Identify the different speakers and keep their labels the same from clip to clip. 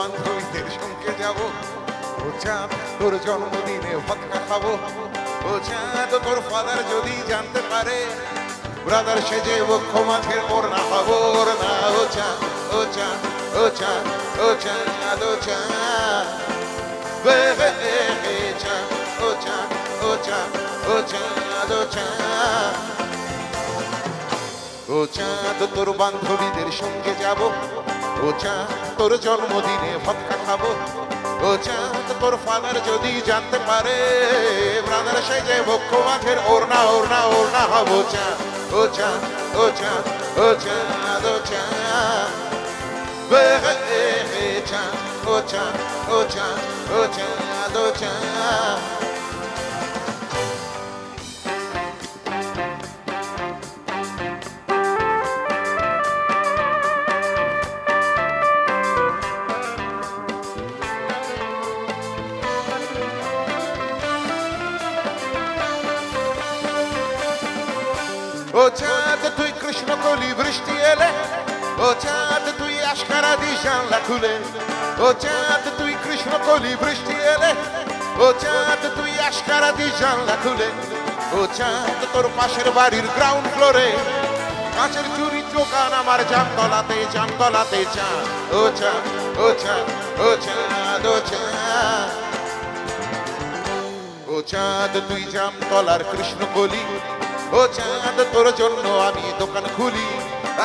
Speaker 1: বান্ধবীদের সঙ্গে যাব ও চাঁদ তোর জন্মদিনে ভদকা খাবো ও চাঁদ তোর ফাদার যদি জানতে পারে ব্রাদার সেজে বক্ষ মাঠের ওড়না হবো ওড়না ও চাঁদ ও চাঁদ ও চাঁদ ও চাঁদ ও চাঁদ চাঁদ ও চাঁদ ও চাঁদ ও চাঁদ ও চাঁদ ও চাঁদ তোর বান্ধবীদের সঙ্গে যাব ও চাঁদ তোর জন্মদিনে ভদকা খাবো ও চাঁদ তোর ফাদার যদি জানতে পারে ব্রাদার সেজে বক্ষ মাঠের ওড়না ওড়না ওড়না হবো চাঁদ ও চাঁদ ও চাঁদ ও চাঁদ ও চাঁদ চাঁদ ও চাঁদ ও চাঁদ ও চাঁদ ও চাঁদ ও চাঁদ তুই কৃষ্ণ কলি বৃষ্টি এলে ও চাঁদ তুই আশকারা দিস জানলা খুলে ও চাঁদ তুই কৃষ্ণ কলি বৃষ্টি এলে ও চাঁদ তুই আশকারা দিস জানলা খুলে ও চাঁদ তোর পাশের বাড়ির গ্রাউন্ড ফ্লোরে কাঁচের চুরি দোকান আমার জামতলাতে জামতলাতে চাঁদ ও চাঁদ ও চাঁদ ও চাঁদ ও চাঁদ ও চাঁদ তুই জামতলার কৃষ্ণ কলি ও চাঁদ তোর জন্য আমি দোকান খুলি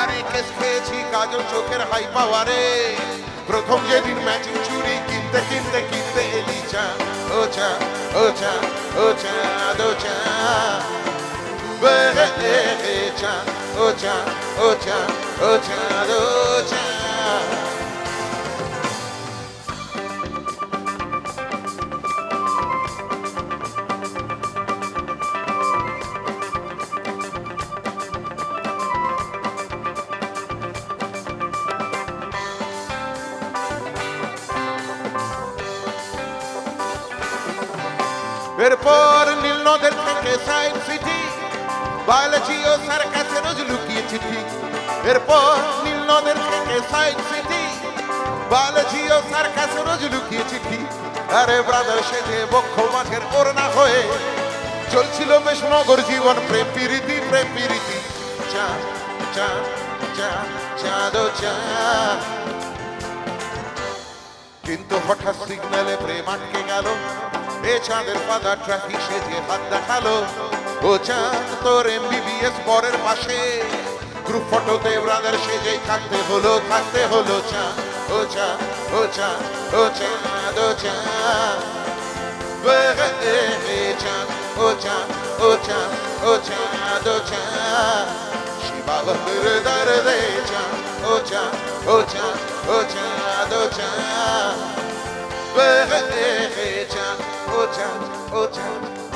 Speaker 1: আরে কেস খেয়েছি কাজল চোখের হাই পাওয়ারে প্রথম যেদিন ম্যাচিং চুরি কিনতে কিনতে কিনতে এলি চাঁদ ও চাঁদ ও চাঁদ ও চাঁদ ও চাঁদ চাঁদ ও চাঁদ ও চাঁদ ও চাঁদ ও চাঁদ এরপর নীল নদের থেকে সায়েন্স সিটি বায়োলজি ও সার্কাসে রোজ লুকিয়ে চিঠি এরপর নীল নদের থেকে সায়েন্স সিটি বায়োলজি ও সার্কাসে রোজ লুকিয়ে চিঠি আরে ব্রাদার সেজে বক্ষ মাঠের ওড়না হয়ে চলছিল বেশ নগর জীবন প্রেম প্রীতি চাঁদ চাঁদ চাঁদ চাঁদ ও চাঁদ কিন্তু হঠাৎ সিগন্যালে প্রেম আটকে গেল এ চাঁদের ফাদার ট্রাফিক সেজে হাত দেখালো ও চাঁদ তোর এমবিবিএস পরের পাশে গ্রুপ ফটোতে ব্রাদার সেজেই থাকতে হলো চাঁদ ও চাঁদ ও চাঁদ ও চাঁদ ও চাঁদ চাঁদ ও চাঁদ ও চাঁদ ও চাঁদ ও চাঁদ শিবা বন্দরে দরদে চাঁদ ও চাঁদ ও চাঁদ ও চাঁদ ও চাঁদ চাঁদ ও চাঁদ ও চাঁদ